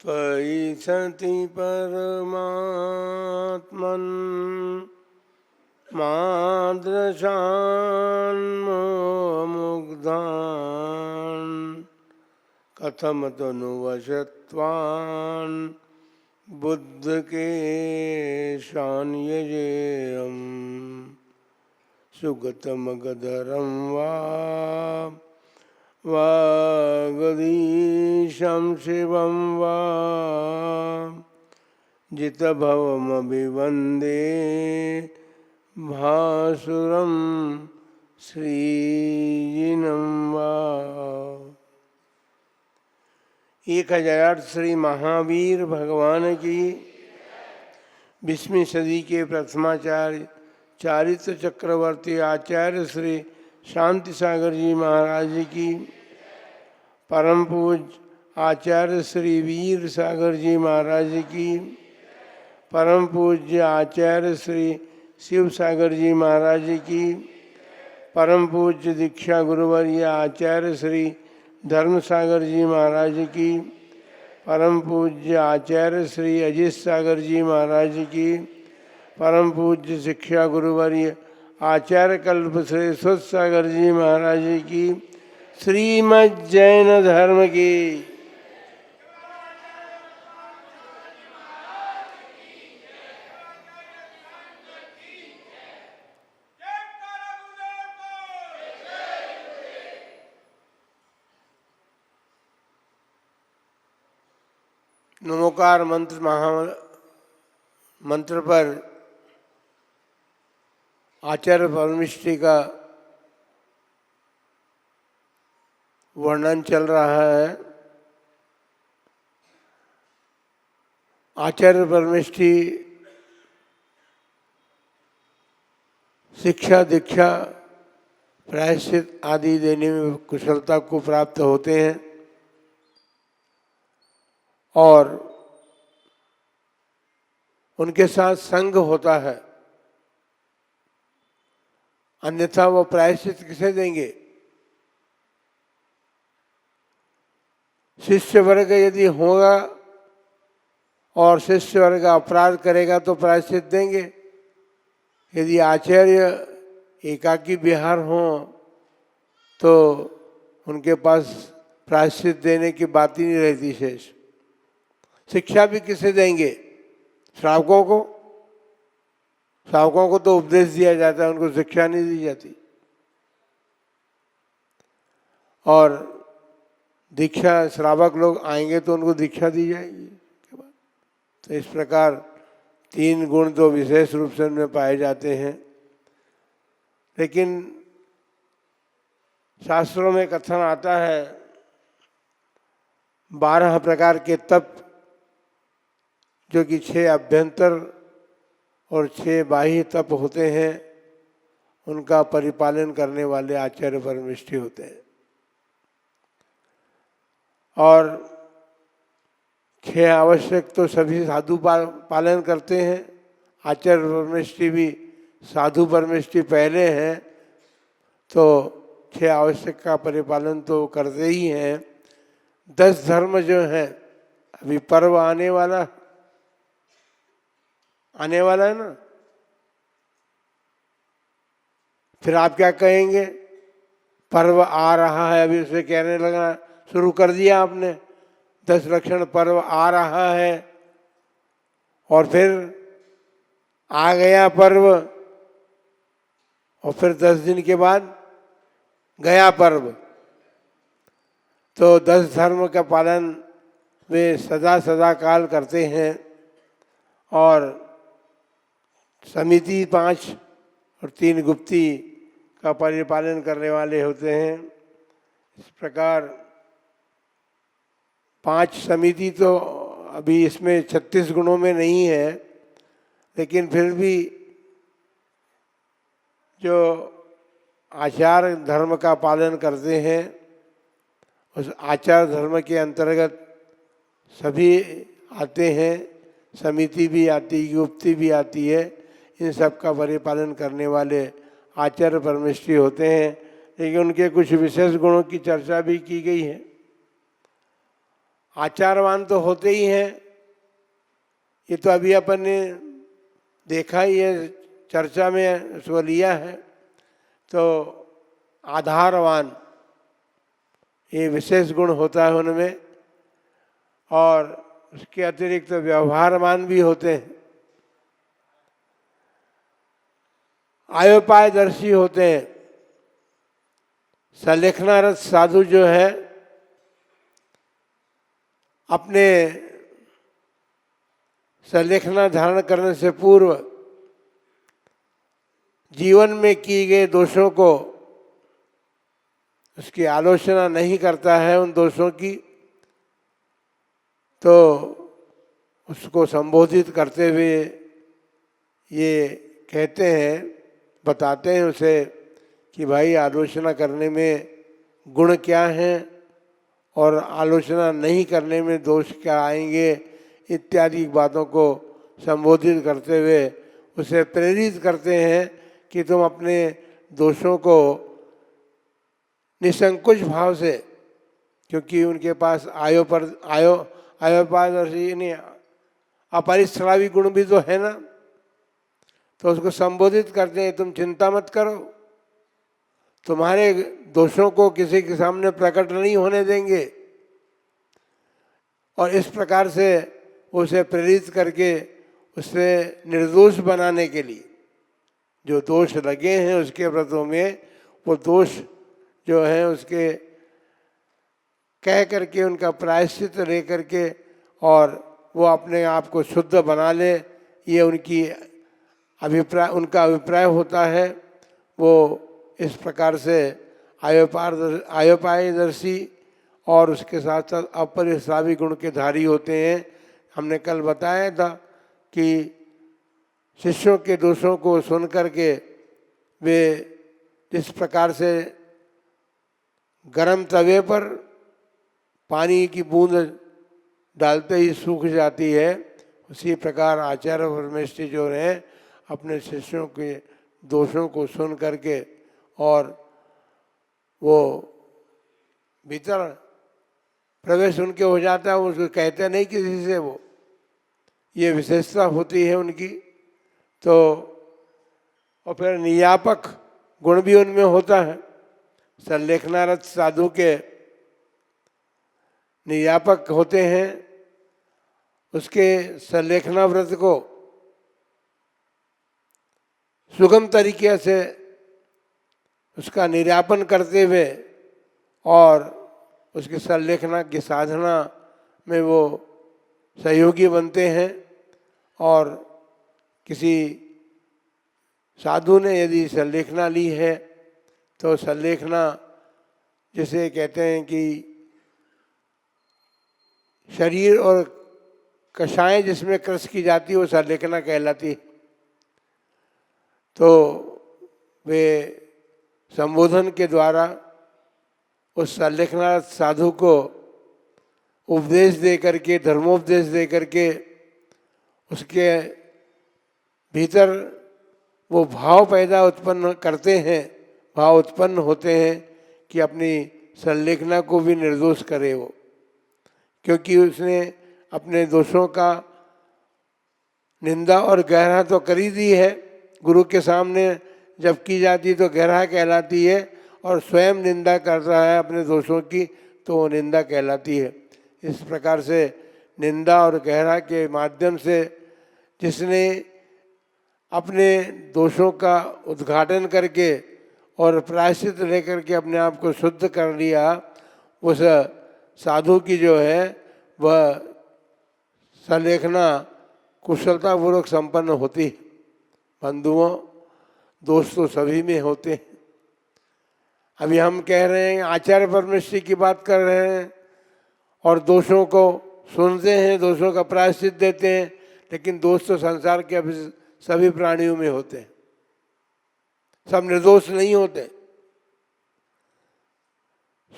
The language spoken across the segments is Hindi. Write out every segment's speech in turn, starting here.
त्वयि सति परमात्मन् मादृशान् मुग्धान् कथम तनुवशत्वान् बुद्ध के शान्यजेयम् सुगतमगधरं वागधीशं शिवं वा जितभवमभिवन्दे भासुरं श्रीजिनं वा। 1008 श्री महावीर भगवान की 20वीं सदी के प्रथमाचार्य चारित्र चक्रवर्ती आचार्य श्री शांति सागर जी महाराज की, परम पूज्य आचार्य श्री वीर सागर जी महाराज की, परम पूज्य आचार्य श्री शिव सागर जी महाराज की, परम पूज्य दीक्षा गुरुवर्य आचार्य श्री धर्म सागर जी महाराज की, परम पूज्य आचार्य श्री अजित सागर जी महाराज की, परम पूज्य शिक्षा गुरुवर्य आचार्य कल्प श्री सुध सागर जी महाराज की, श्रीमद् जैन धर्म की। नमोकार मंत्र मंत्र पर आचार्य परमिष्टि का वर्णन चल रहा है। आचार्य परमिष्टि शिक्षा दीक्षा प्रायश्चित आदि देने में कुशलता को प्राप्त होते हैं और उनके साथ संग होता है, अन्यथा वो प्रायश्चित किसे देंगे। शिष्य वर्ग यदि होगा और शिष्य वर्ग अपराध करेगा तो प्रायश्चित देंगे। यदि आचार्य एकाकी विहार हो तो उनके पास प्रायश्चित देने की बात ही नहीं रहती शेष। शिक्षा भी किसे देंगे? श्रावकों को। श्रावकों को तो उपदेश दिया जाता है, उनको शिक्षा नहीं दी जाती। और दीक्षा श्रावक लोग आएंगे तो उनको दीक्षा दी जाएगी के बाद। तो इस प्रकार 3 गुण तो विशेष रूप से उनमें पाए जाते हैं। लेकिन शास्त्रों में कथन आता है 12 प्रकार के तप, जो कि 6 अभ्यंतर और 6 बाह्य तप होते हैं, उनका परिपालन करने वाले आचार्य परमिष्टि होते हैं। और 6 आवश्यक तो सभी साधु पालन करते हैं। आचार्य परमिष्टि भी साधु परमिष्टि पहले हैं तो 6 आवश्यक का परिपालन तो करते ही हैं। 10 धर्म जो हैं, अभी पर्व आने वाला है ना, फिर आप क्या कहेंगे? पर्व आ रहा है, अभी उसे कहने लगा, शुरू कर दिया आपने। 10 लक्षण पर्व आ रहा है और फिर आ गया पर्व और फिर 10 दिन के बाद गया पर्व। तो 10 धर्म का पालन वे सदा काल करते हैं और समिति 5 और 3 गुप्ती का परिपालन करने वाले होते हैं। इस प्रकार 5 समिति तो अभी इसमें 36 गुणों में नहीं है, लेकिन फिर भी जो आचार धर्म का पालन करते हैं उस आचार धर्म के अंतर्गत सभी आते हैं। समिति भी आती, गुप्ती भी आती है। इन सब का परिपालन करने वाले आचार्य परमिष्टि होते हैं। लेकिन उनके कुछ विशेष गुणों की चर्चा भी की गई है। आचारवान तो होते ही हैं, ये तो अभी अपन ने देखा ही है, चर्चा में उसको लिया है। तो आधारवान ये विशेष गुण होता है उनमें, और उसके अतिरिक्त तो व्यवहारवान भी होते हैं, आयोपायदर्शी होते हैं। सलेखनारत साधु जो है अपने सलेखना धारण करने से पूर्व जीवन में किए गए दोषों को, उसकी आलोचना नहीं करता है उन दोषों की, तो उसको संबोधित करते हुए ये कहते हैं, बताते हैं उसे कि भाई आलोचना करने में गुण क्या हैं और आलोचना नहीं करने में दोष क्या आएंगे, इत्यादि बातों को संबोधित करते हुए उसे प्रेरित करते हैं कि तुम अपने दोषों को निसंकोच भाव से, क्योंकि उनके पास आयोपादर्शी यानी अपरिश्रावी गुण भी तो है ना, तो उसको संबोधित करते हैं, तुम चिंता मत करो, तुम्हारे दोषों को किसी के सामने प्रकट नहीं होने देंगे। और इस प्रकार से उसे प्रेरित करके उसे निर्दोष बनाने के लिए, जो दोष लगे हैं उसके व्रतों में, वो दोष जो है उसके कह करके उनका प्रायश्चित ले करके और वो अपने आप को शुद्ध बना ले, ये उनका अभिप्राय होता है। वो इस प्रकार से आयोपायदर्शी और उसके साथ साथ अपरिश्रावी गुण के धारी होते हैं। हमने कल बताया था कि शिष्यों के दोषों को सुन करके वे जिस प्रकार से गरम तवे पर पानी की बूंद डालते ही सूख जाती है, उसी प्रकार आचार्य परमेष्ठी जो हैं अपने शिष्यों के दोषों को सुन करके और वो भीतर प्रवेश उनके हो जाता है, उसको कहते नहीं किसी से, वो ये विशेषता होती है उनकी। तो और फिर नियापक गुण भी उनमें होता है। सल्लेखनारत साधु के नियापक होते हैं, उसके सल्लेखना व्रत को सुगम तरीके से उसका निर्यापन करते हुए और उसकी सल्लेखना की साधना में वो सहयोगी बनते हैं। और किसी साधु ने यदि सल्लेखना ली है तो सल्लेखना जिसे कहते हैं कि शरीर और कषाय जिसमें क्रस की जाती है वो सल्लेखना कहलाती है। तो वे संबोधन के द्वारा उस सल्लेखना साधु को उपदेश दे करके, धर्मोपदेश दे करके उसके भीतर वो भाव उत्पन्न करते हैं, भाव उत्पन्न होते हैं कि अपनी सल्लेखना को भी निर्दोष करे वो, क्योंकि उसने अपने दोषों का निंदा और गहरा तो कर ही दी है। गुरु के सामने जब की जाती तो गहरा कहलाती है, और स्वयं निंदा कर रहा है अपने दोषों की तो वो निंदा कहलाती है। इस प्रकार से निंदा और गहरा के माध्यम से जिसने अपने दोषों का उद्घाटन करके और प्रायश्चित लेकर के अपने आप को शुद्ध कर लिया, उस साधु की जो है वह सल्लेखना कुशलतापूर्वक संपन्न होती। बंधुओं, दोष तो सभी में होते हैं। अभी हम कह रहे हैं, आचार्य परमेष्ठी की बात कर रहे हैं और दोषों को सुनते हैं, दोषों का प्रायश्चित देते हैं, लेकिन दोष तो संसार के अभी सभी प्राणियों में होते हैं, सब निर्दोष नहीं होते।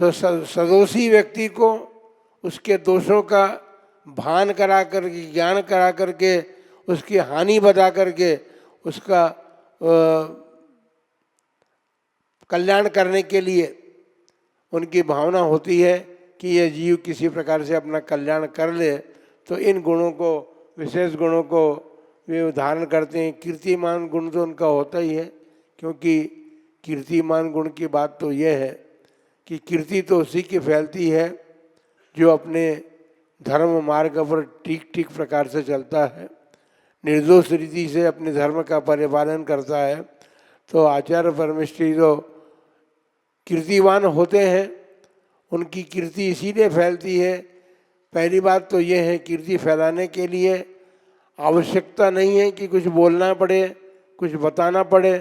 तो सदोषी व्यक्ति को उसके दोषों का भान करा करके, ज्ञान करा करके, उसकी हानि बता करके उसका कल्याण करने के लिए उनकी भावना होती है कि ये जीव किसी प्रकार से अपना कल्याण कर ले, तो इन गुणों को, विशेष गुणों को वे धारण करते हैं। कीर्तिमान गुण तो उनका होता ही है, क्योंकि कीर्तिमान गुण की बात तो यह है कि कीर्ति तो उसी की फैलती है जो अपने धर्म मार्ग पर ठीक ठीक प्रकार से चलता है, निर्दोष रीति से अपने धर्म का परिपालन करता है। तो आचार्य परमेष्ठी जो कीर्तिवान होते हैं, उनकी कीर्ति इसीलिए फैलती है। पहली बात तो ये है, कीर्ति फैलाने के लिए आवश्यकता नहीं है कि कुछ बोलना पड़े, कुछ बताना पड़े,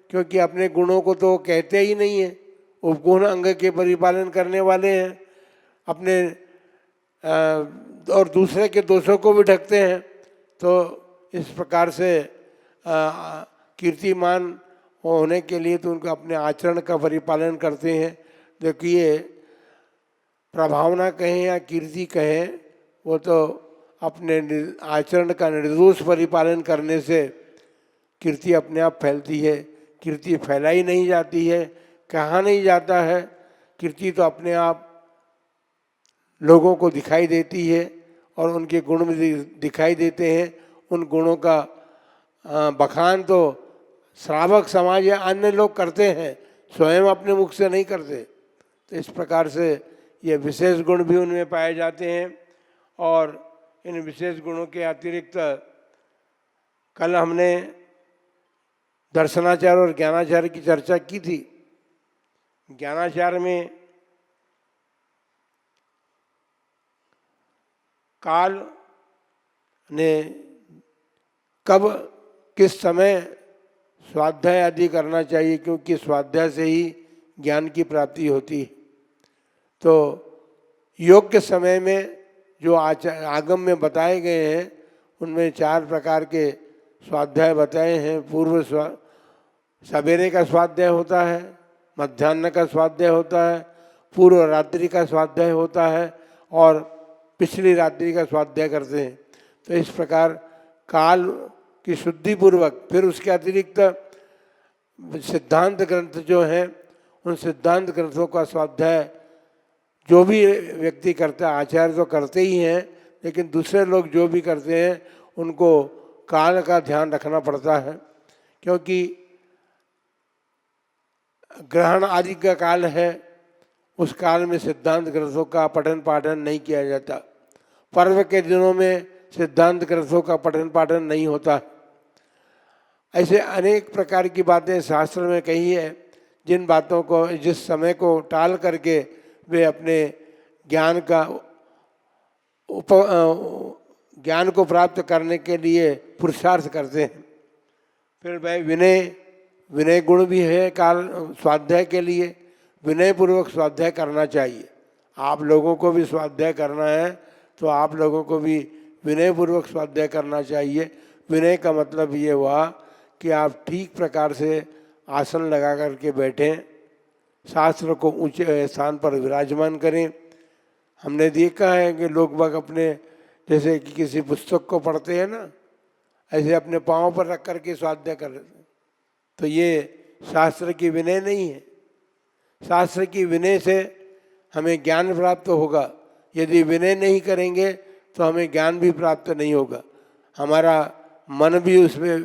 क्योंकि अपने गुणों को तो कहते ही नहीं है, उपगुण अंग के परिपालन करने वाले हैं, अपने और दूसरे के दोषों को भी ढकते हैं। तो इस प्रकार से कीर्तिमान होने के लिए तो उनको अपने आचरण का परिपालन करते हैं। देखिए, प्रभावना कहें या कीर्ति कहें, वो तो अपने आचरण का निर्दोष परिपालन करने से कीर्ति अपने आप फैलती है। कीर्ति फैलाई नहीं जाती है, कहा नहीं जाता है। कीर्ति तो अपने आप लोगों को दिखाई देती है और उनके गुण भी दिखाई देते हैं। उन गुणों का बखान तो श्रावक समाज या अन्य लोग करते हैं, स्वयं अपने मुख से नहीं करते। तो इस प्रकार से ये विशेष गुण भी उनमें पाए जाते हैं। और इन विशेष गुणों के अतिरिक्त कल हमने दर्शनाचार और ज्ञानाचार की चर्चा की थी। ज्ञानाचार में काल ने कब किस समय स्वाध्याय आदि करना चाहिए, क्योंकि स्वाध्याय से ही ज्ञान की प्राप्ति होती है। तो योग्य समय में जो आगम में बताए गए हैं, उनमें 4 प्रकार के स्वाध्याय बताए हैं। पूर्व सवेरे का स्वाध्याय होता है, मध्याह्न का स्वाध्याय होता है, पूर्व रात्रि का स्वाध्याय होता है और पिछली रात्रि का स्वाध्याय करते हैं। तो इस प्रकार काल की शुद्धि पूर्वक, फिर उसके अतिरिक्त सिद्धांत ग्रंथ जो हैं, उन सिद्धांत ग्रंथों का स्वाध्याय जो भी व्यक्ति करता है, आचार्य तो करते ही हैं, लेकिन दूसरे लोग जो भी करते हैं उनको काल का ध्यान रखना पड़ता है, क्योंकि ग्रहण आदि का काल है। उस काल में सिद्धांत ग्रंथों का पठन पाठन नहीं किया जाता। पर्व के दिनों में सिद्धांत ग्रंथों का पठन पाठन नहीं होता। ऐसे अनेक प्रकार की बातें शास्त्र में कही है, जिन बातों को, जिस समय को टाल करके वे अपने ज्ञान को प्राप्त करने के लिए पुरुषार्थ करते हैं। फिर भाई विनय गुण भी है काल स्वाध्याय के लिए। विनय पूर्वक स्वाध्याय करना चाहिए। आप लोगों को भी स्वाध्याय करना है तो आप लोगों को भी विनय पूर्वक स्वाध्याय करना चाहिए। विनय का मतलब ये हुआ कि आप ठीक प्रकार से आसन लगा करके बैठें, शास्त्र को ऊंचे स्थान पर विराजमान करें। हमने देखा है कि लोग बाग अपने, जैसे कि किसी पुस्तक को पढ़ते हैं ना, ऐसे अपने पाँव पर रख करके स्वाध्याय कर लेते हैं। तो ये शास्त्र की विनय नहीं है। शास्त्र की विनय से हमें ज्ञान प्राप्त होगा। यदि विनय नहीं करेंगे तो हमें ज्ञान भी प्राप्त नहीं होगा। हमारा मन भी उसमें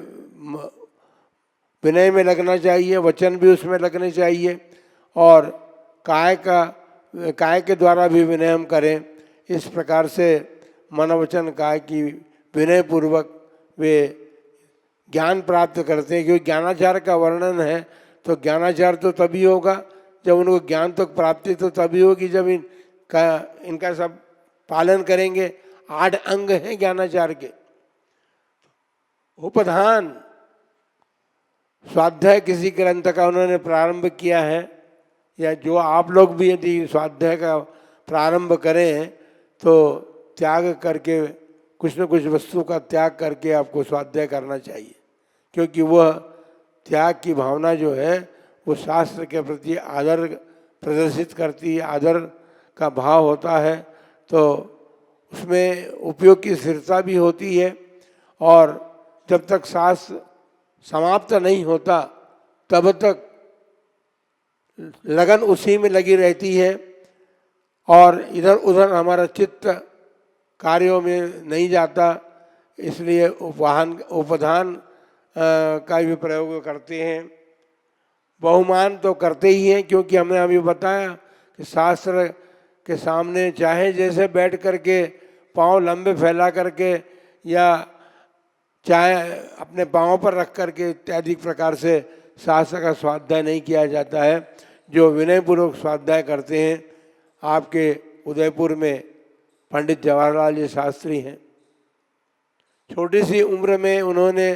विनय में लगना चाहिए, वचन भी उसमें लगने चाहिए, और काय के द्वारा भी विनय हम करें। इस प्रकार से मन वचन काय की विनय पूर्वक वे ज्ञान प्राप्त करते हैं। क्योंकि ज्ञानाचार का वर्णन है, तो ज्ञानाचार तो तभी होगा जब उनको ज्ञान तक प्राप्ति तो तभी होगी जब इनका सब पालन करेंगे। 8 अंग हैं ज्ञानाचार के। उपधान स्वाध्याय किसी ग्रंथ का उन्होंने प्रारंभ किया है, या जो आप लोग भी यदि स्वाध्याय का प्रारंभ करें तो त्याग करके, कुछ न कुछ वस्तु का त्याग करके आपको स्वाध्याय करना चाहिए। क्योंकि वह त्याग की भावना जो है वो शास्त्र के प्रति आदर प्रदर्शित करती है, आदर का भाव होता है। तो उसमें उपयोग की स्थिरता भी होती है, और जब तक शास्त्र समाप्त नहीं होता तब तक लगन उसी में लगी रहती है। और इधर उधर हमारा चित्त कार्यों में नहीं जाता, इसलिए उपधान का भी प्रयोग करते हैं। बहुमान तो करते ही हैं, क्योंकि हमने अभी बताया कि शास्त्र के सामने चाहे जैसे बैठ करके पांव लंबे फैला करके या चाहे अपने पांव पर रख करके इत्यादि प्रकार से शास्त्र का स्वाध्याय नहीं किया जाता है। जो विनयपूर्वक स्वाध्याय करते हैं, आपके उदयपुर में पंडित जवाहरलाल जी शास्त्री हैं। छोटी सी उम्र में उन्होंने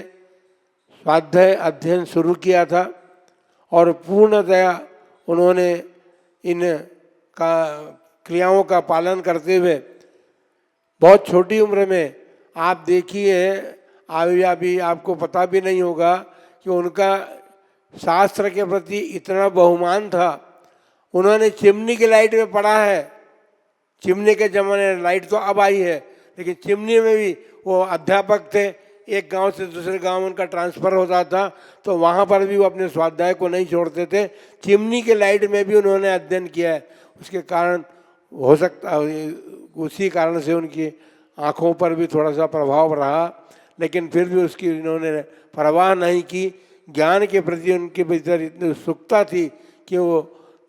स्वाध्याय अध्ययन शुरू किया था और पूर्णतया उन्होंने इन क्रियाओं का पालन करते हुए बहुत छोटी उम्र में, आप देखिए अभी आपको पता भी नहीं होगा कि उनका शास्त्र के प्रति इतना बहुमान था। उन्होंने चिमनी की लाइट में पढ़ा है। चिमनी के ज़माने में लाइट तो अब आई है, लेकिन चिमनी में भी वो अध्यापक थे। एक गांव से दूसरे गांव उनका ट्रांसफ़र होता था, तो वहाँ पर भी वो अपने स्वाध्याय को नहीं छोड़ते थे। चिमनी के लाइट में भी उन्होंने अध्ययन किया है। उसके कारण हो सकता, उसी कारण से उनकी आँखों पर भी थोड़ा सा प्रभाव रहा, लेकिन फिर भी उसकी उन्होंने परवाह नहीं की। ज्ञान के प्रति उनके भीतर इतनी उत्सुकता थी कि वो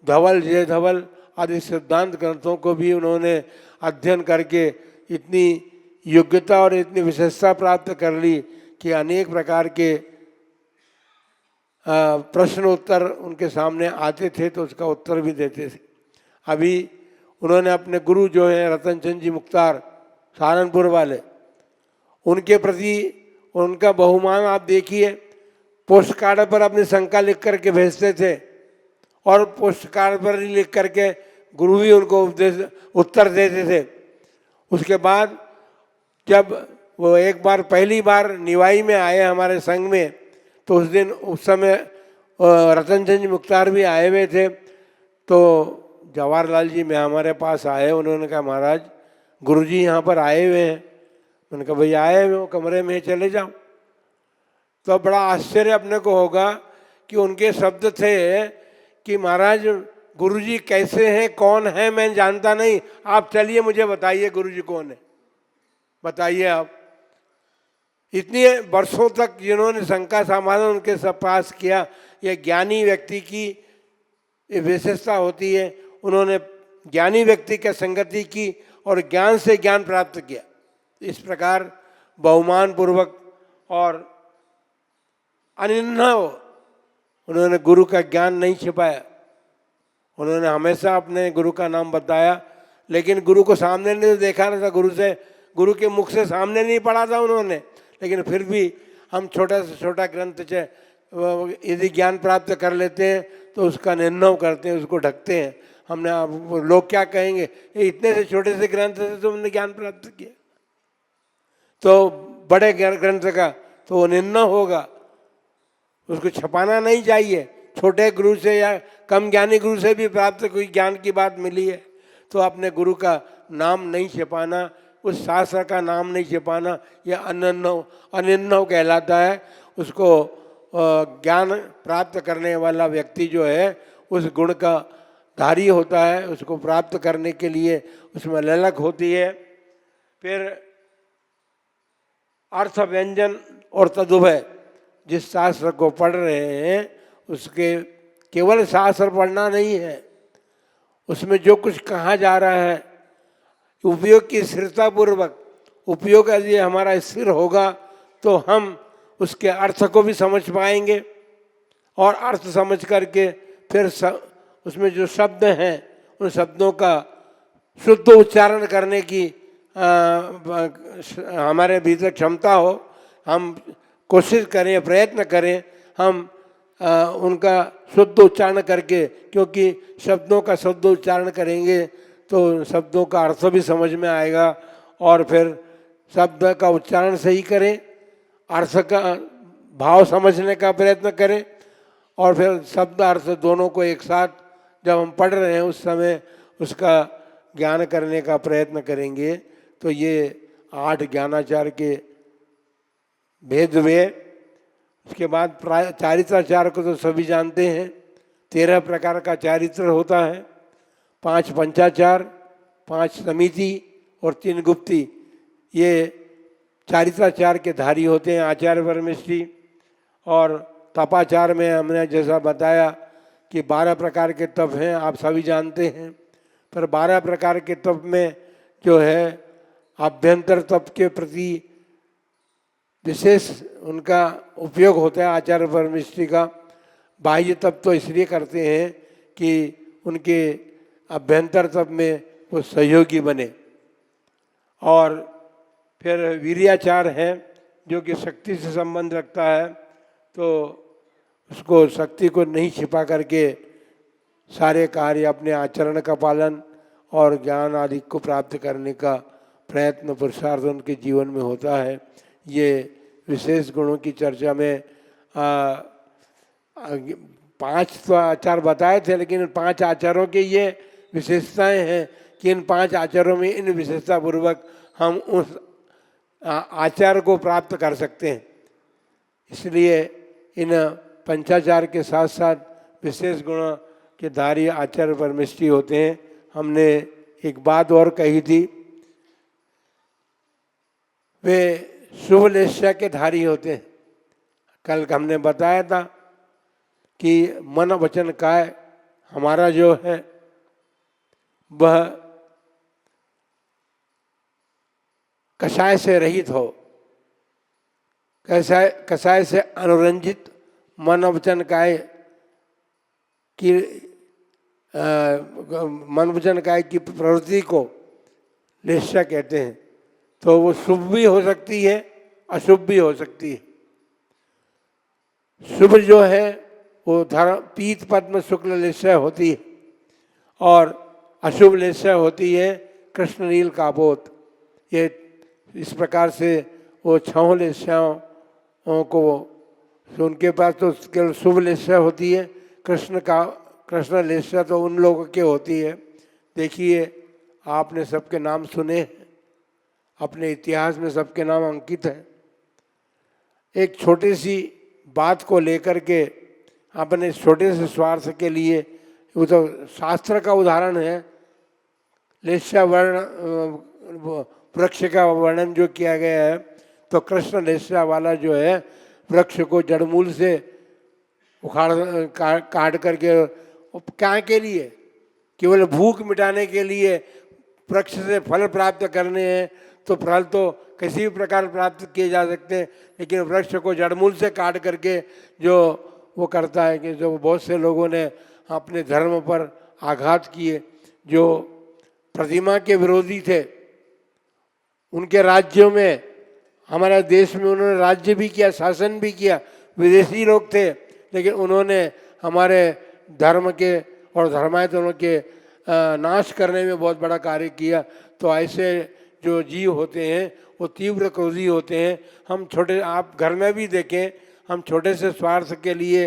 धवल जय धवल आदि सिद्धांत ग्रंथों को भी उन्होंने अध्ययन करके इतनी योग्यता और इतनी विशेषता प्राप्त कर ली कि अनेक प्रकार के प्रश्न उत्तर उनके सामने आते थे तो उसका उत्तर भी देते थे। अभी उन्होंने अपने गुरु जो हैं रतन चंद जी मुख्तार सहारनपुर वाले, उनके प्रति उनका बहुमान आप देखिए। पोस्ट कार्ड पर अपनी शंका लिख करके भेजते थे और पोस्ट कार्ड पर ही लिख करके गुरु भी उनको उत्तर देते थे। उसके बाद जब वो एक बार पहली बार निवाई में आए हमारे संघ में, तो उस समय रतन चंद मुख्तार भी आए हुए थे। तो जवाहरलाल जी में हमारे पास आए, उन्होंने कहा महाराज गुरुजी यहाँ पर आए हुए हैं। मैंने कहा भाई आए हुए हो, कमरे में चले जाओ। तो बड़ा आश्चर्य अपने को होगा कि उनके शब्द थे कि महाराज गुरुजी कैसे हैं, कौन है, मैं जानता नहीं, आप चलिए मुझे बताइए गुरुजी कौन है, बताइए आप। इतने वर्षों तक जिन्होंने शंका समाधान उनके सब पास किया, ये ज्ञानी व्यक्ति की विशेषता होती है। उन्होंने ज्ञानी व्यक्ति की संगति की और ज्ञान से ज्ञान प्राप्त किया। इस प्रकार बहुमान पूर्वक और अनिन्नव उन्होंने गुरु का ज्ञान नहीं छिपाया। उन्होंने हमेशा अपने गुरु का नाम बताया, लेकिन गुरु को सामने नहीं देखा ना था, गुरु के मुख से सामने नहीं पढ़ा था उन्होंने। लेकिन फिर भी हम छोटा से छोटा ग्रंथ से यदि ज्ञान प्राप्त कर लेते हैं तो उसका निर्णय करते हैं, उसको ढकते हैं। हमने लोग क्या कहेंगे, इतने से छोटे से ग्रंथ से तुमने ज्ञान प्राप्त किया, तो बड़े ग्रंथ का तो वो निर्णय होगा, उसको छपाना नहीं चाहिए। छोटे गुरु से या कम ज्ञानी गुरु से भी प्राप्त कोई ज्ञान की बात मिली है तो अपने गुरु का नाम नहीं छिपाना, उस शास्त्र का नाम नहीं छिपाना, यह अनिन्नव कहलाता है। उसको ज्ञान प्राप्त करने वाला व्यक्ति जो है उस गुण का धारी होता है, उसको प्राप्त करने के लिए उसमें ललक होती है। फिर अर्थ व्यंजन और तदुभय, जिस शास्त्र को पढ़ रहे हैं उसके केवल शास्त्र पढ़ना नहीं है, उसमें जो कुछ कहा जा रहा है उपयोग की स्थिरता पूर्वक, उपयोग यदि हमारा स्थिर होगा तो हम उसके अर्थ को भी समझ पाएंगे और अर्थ समझ करके फिर उसमें जो शब्द हैं उन शब्दों का शुद्ध उच्चारण करने की हमारे भीतर क्षमता हो, हम कोशिश करें, प्रयत्न करें, हम उनका शुद्ध उच्चारण करके, क्योंकि शब्दों का शुद्ध उच्चारण करेंगे तो शब्दों का अर्थ भी समझ में आएगा। और फिर शब्द का उच्चारण सही करें, अर्थ का भाव समझने का प्रयत्न करें और फिर शब्द अर्थ दोनों को एक साथ जब हम पढ़ रहे हैं उस समय उसका ज्ञान करने का प्रयत्न करेंगे। तो ये 8 ज्ञानाचार के भेद हुए। उसके बाद चारित्राचार को तो सभी जानते हैं, 13 प्रकार का चारित्र होता है। 5 पंचाचार, 5 समिति और 3 गुप्ती, ये चारित्राचार के धारी होते हैं आचार्य परमेष्ठी। और तपाचार में हमने जैसा बताया कि 12 प्रकार के तप हैं, आप सभी जानते हैं। पर 12 प्रकार के तप में जो है आभ्यंतर तप के प्रति विशेष उनका उपयोग होता है आचार्य परमेष्ठी का। बाह्य तप तो इसलिए करते हैं कि उनके अभ्यंतर तप में वो सहयोगी बने। और फिर वीर्याचार है जो कि शक्ति से संबंध रखता है, तो उसको शक्ति को नहीं छिपा करके सारे कार्य अपने आचरण का पालन और ज्ञान आदि को प्राप्त करने का प्रयत्न पुरुषार्थ उनके जीवन में होता है। ये विशेष गुणों की चर्चा में 5 तो आचार बताए थे, लेकिन 5 आचारों के ये विशेषताएं हैं कि इन 5 आचारों में इन विशेषता पूर्वक हम उस आचार को प्राप्त कर सकते हैं। इसलिए इन पंचाचार के साथ साथ विशेष गुण के धारी आचार्य परमेष्ठी होते हैं। हमने एक बात और कही थी, वे शुभ लेस्या के धारी होते हैं। कल हमने बताया था कि मन वचन काय हमारा जो है वह कषाय से रहित हो, कषाय से अनुरंजित मन वचन काय की मन वचन काय की प्रवृत्ति को लेस्या कहते हैं। तो वो शुभ भी हो सकती है, अशुभ भी हो सकती है। शुभ जो है वो धर्म पीत पद्म शुक्ल लेस्या होती है, और अशुभ लेस्या होती है कृष्ण नील कापोत। ये इस प्रकार से वो 6 लेस्याओं को, उनके पास तो केवल शुभ लेस्या होती है। कृष्ण लेस्या तो उन लोगों के होती है। देखिए, आपने सबके नाम सुने हैं, अपने इतिहास में सबके नाम अंकित है। एक छोटी सी बात को लेकर के अपने छोटे से स्वार्थ के लिए, वो तो शास्त्र का उदाहरण है, लेस्या वर्ण वृक्ष का वर्णन जो किया गया है, तो कृष्ण लेस्या वाला जो है वृक्ष को जड़मूल से उखाड़ काट करके, क्या के लिए? केवल भूख मिटाने के लिए, वृक्ष से फल प्राप्त करने हैं तो फल तो किसी भी प्रकार प्राप्त किए जा सकते हैं, लेकिन वृक्ष को जड़मूल से काट करके जो वो करता है कि जो बहुत से लोगों ने अपने धर्म पर आघात किए, जो प्रतिमा के विरोधी थे, उनके राज्यों में, हमारे देश में उन्होंने राज्य भी किया, शासन भी किया, विदेशी लोग थे, लेकिन उन्होंने हमारे धर्म के और धर्मायतों के नाश करने में बहुत बड़ा कार्य किया। तो ऐसे जो जीव होते हैं वो तीव्र क्रोधी होते हैं। हम छोटे, आप घर में भी देखें, हम छोटे से स्वार्थ के लिए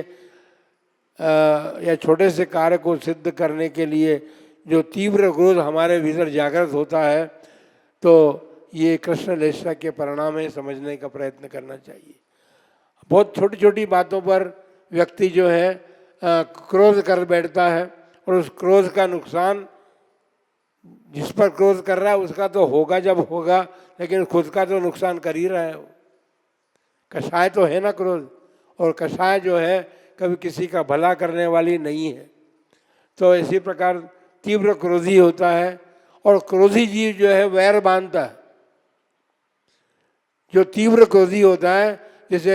या छोटे से कार्य को सिद्ध करने के लिए जो तीव्र क्रोध हमारे भीतर जागृत होता है, तो ये कृष्ण लेस्या के परिणाम है, समझने का प्रयत्न करना चाहिए। बहुत छोटी छोटी बातों पर व्यक्ति जो है क्रोध कर बैठता है, और उस क्रोध का नुकसान जिस पर क्रोध कर रहा है उसका तो होगा जब होगा, लेकिन खुद का तो नुकसान कर ही रहा है। कषाय तो है ना क्रोध, और कषाय जो है कभी किसी का भला करने वाली नहीं है। तो इसी प्रकार तीव्र क्रोधी होता है, और क्रोधी जीव जो है वैर बांधता है। जो तीव्र क्रोधी होता है, जैसे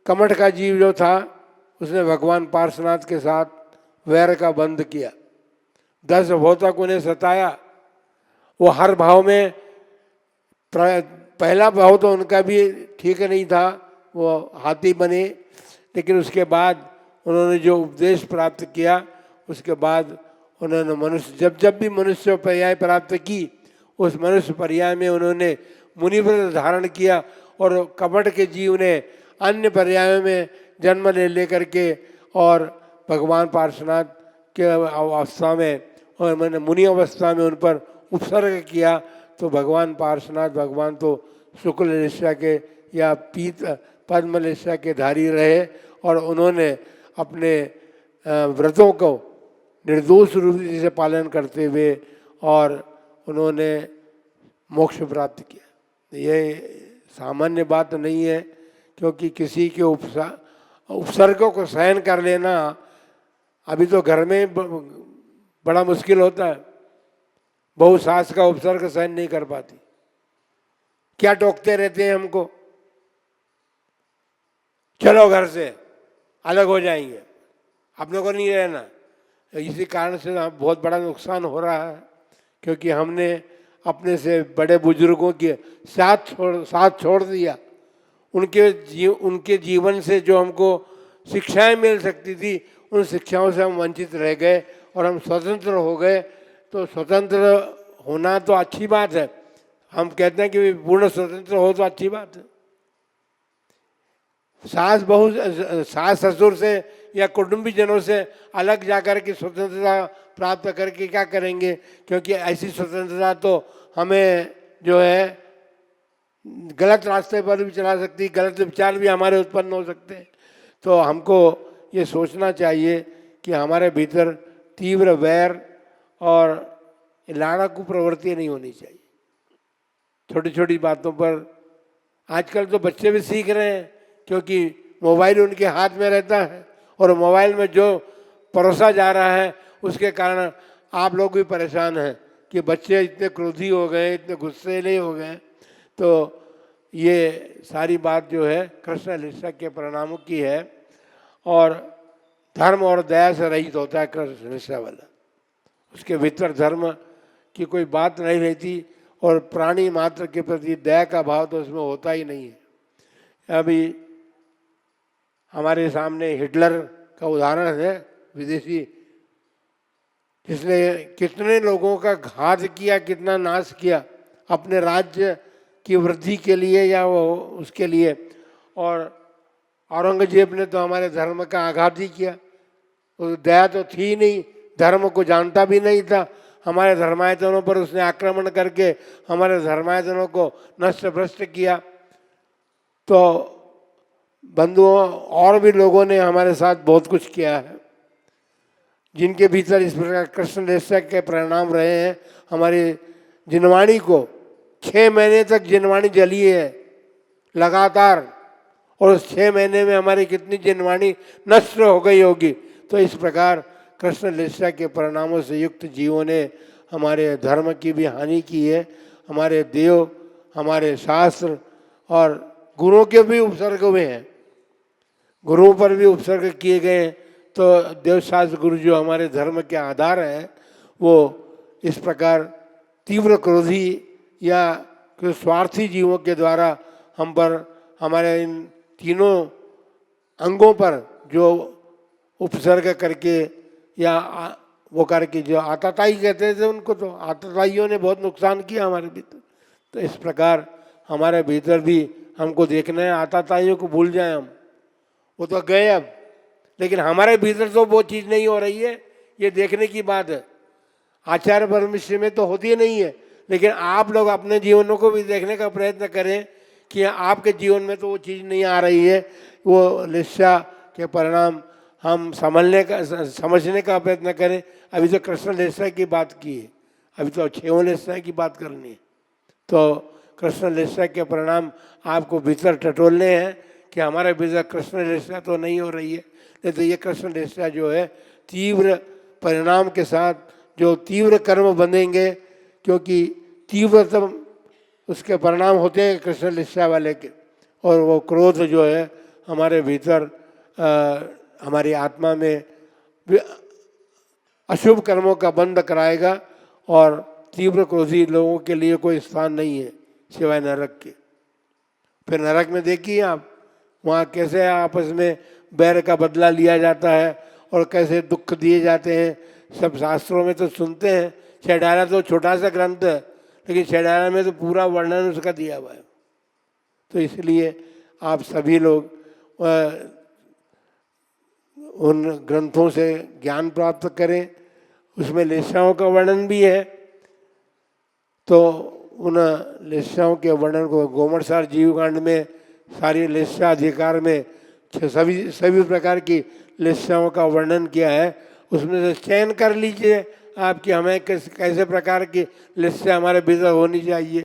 कमठ का जीव जो था, उसने भगवान पार्श्वनाथ के साथ वैर का बंध किया, 10 भौतक उन्हें सताया। वो हर भाव में, पहला भाव तो उनका भी ठीक नहीं था, वो हाथी बने, लेकिन उसके बाद उन्होंने जो उपदेश प्राप्त किया, उसके बाद उन्होंने मनुष्य, जब भी मनुष्य पर्याय प्राप्त की, उस मनुष्य पर्याय में उन्होंने मुनिव्रत धारण किया, और कपट के जीव ने अन्य पर्यायों में जन्म ले करके और भगवान पार्श्वनाथ के अवस्था में और मैंने मुनि अवस्था में उन पर उपसर्ग किया। तो भगवान पार्श्वनाथ, भगवान तो शुक्ल लेस्या के या पीत पद्म लेस्या के धारी रहे, और उन्होंने अपने व्रतों को निर्दोष रूप से पालन करते हुए और उन्होंने मोक्ष प्राप्त किया। ये सामान्य बात नहीं है, क्योंकि किसी के उपसर्गों को सहन कर लेना अभी तो घर में बड़ा मुश्किल होता है। बहू सास का उपसर्ग सहन नहीं कर पाती, क्या टोकते रहते हैं हमको, चलो घर से अलग हो जाएंगे, अपने को नहीं रहना। इसी कारण से बहुत बड़ा नुकसान हो रहा है, क्योंकि हमने अपने से बड़े बुजुर्गों के साथ छोड़ दिया। उनके जीवन से जो हमको शिक्षाएं मिल सकती थी, उन शिक्षाओं से हम वंचित रह गए और हम स्वतंत्र हो गए। तो स्वतंत्र होना तो अच्छी बात है, हम कहते हैं कि पूर्ण स्वतंत्र हो तो अच्छी बात है। सास ससुर से या कुटुंबीजनों से अलग जाकर के स्वतंत्रता प्राप्त करके क्या करेंगे, क्योंकि ऐसी स्वतंत्रता तो हमें जो है गलत रास्ते पर भी चला सकती है, गलत विचार भी हमारे उत्पन्न हो सकते हैं। तो हमको ये सोचना चाहिए कि हमारे भीतर तीव्र वैर और लाड़ाकू प्रवृत्ति नहीं होनी चाहिए। छोटी छोटी बातों पर आजकल तो बच्चे भी सीख रहे हैं, क्योंकि मोबाइल उनके हाथ में रहता है और मोबाइल में जो परोसा जा रहा है उसके कारण आप लोग भी परेशान हैं कि बच्चे इतने क्रोधी हो गए, इतने गुस्सेले हो गए। तो ये सारी बात जो है कृष्ण लिस्सा के परिणामों की है, और धर्म और दया से रहित होता है कृष्ण लिस्सा वाला। उसके भीतर धर्म की कोई बात नहीं रहती और प्राणी मात्र के प्रति दया का भाव तो उसमें होता ही नहीं है। अभी हमारे सामने हिटलर का उदाहरण है, विदेशी, जिसने कितने लोगों का घात किया, कितना नाश किया अपने राज्य की वृद्धि के लिए या वो उसके लिए। और औरंगजेब ने तो हमारे धर्म का आघात ही किया। दया तो थी नहीं, धर्म को जानता भी नहीं था। हमारे धर्मायतनों पर उसने आक्रमण करके हमारे धर्मायतनों को नष्ट भ्रष्ट किया। तो बंधुओं, और भी लोगों ने हमारे साथ बहुत कुछ किया है, जिनके भीतर इस प्रकार कृष्ण लिस्सा के परिणाम रहे हैं। हमारी जिनवाणी को 6 महीने तक जिनवाणी जली है लगातार, और उस 6 महीने में हमारी कितनी जिनवाणी नष्ट हो गई होगी। तो इस प्रकार कृष्ण लिस्सा के परिणामों से युक्त जीवों ने हमारे धर्म की भी हानि की है। हमारे देव, हमारे शास्त्र और गुरुओं के भी उपसर्ग हुए हैं, गुरुओं पर भी उपसर्ग किए गए हैं। तो देवशास्त्र गुरु जो हमारे धर्म के आधार हैं, वो इस प्रकार तीव्र क्रोधी या स्वार्थी जीवों के द्वारा हम पर, हमारे इन तीनों अंगों पर जो उपसर्ग करके या वो करके, जो आतताई कहते थे उनको, तो आतताइयों ने बहुत नुकसान किया हमारे भीतर। तो इस प्रकार हमारे भीतर भी हमको देखना है, आतताइयों को भूल जाए हम, वो तो गए अब, लेकिन हमारे भीतर तो वो चीज़ नहीं हो रही है, ये देखने की बात है। आचार्य परमेश्वर में तो होती नहीं है, लेकिन आप लोग अपने जीवनों को भी देखने का प्रयत्न करें कि आपके जीवन में तो वो चीज़ नहीं आ रही है। वो लिस्सा के परिणाम हम समझने का प्रयत्न करें। अभी तो कृष्ण लिस्सा की बात की है, अभी तो 6वें लिस्सा की बात करनी है। तो कृष्ण लिस्सा के परिणाम आपको भीतर टटोलने हैं कि हमारे भीतर कृष्ण लिस्सा तो नहीं हो रही है। नहीं तो ये कृष्ण लिस्सा जो है तीव्र परिणाम के साथ जो तीव्र कर्म बनेंगे, क्योंकि तीव्रतम उसके परिणाम होते हैं कृष्ण लिस्सा वाले के। और वो क्रोध जो है हमारे भीतर हमारी आत्मा में अशुभ कर्मों का बंध कराएगा, और तीव्र क्रोधी लोगों के लिए कोई स्थान नहीं है सिवाय नरक के। फिर नरक में देखिए आप, वहाँ कैसे आपस में बैर का बदला लिया जाता है और कैसे दुख दिए जाते हैं। सब शास्त्रों में तो सुनते हैं, छेडारा तो छोटा सा ग्रंथ है, लेकिन छेडारा में तो पूरा वर्णन उसका दिया हुआ है। तो इसलिए आप सभी लोग उन ग्रंथों से ज्ञान प्राप्त करें। उसमें लिस्साओं का वर्णन भी है, तो उन लिस्साओं के वर्णन को गोमरसार जीवकांड में सारी लिस्सा अधिकार में सभी प्रकार की लिस्साओं का वर्णन किया है। उसमें से चयन कर लीजिए आपकी हमें कैसे कैसे प्रकार की लिस्ट से हमारे विजय होनी चाहिए।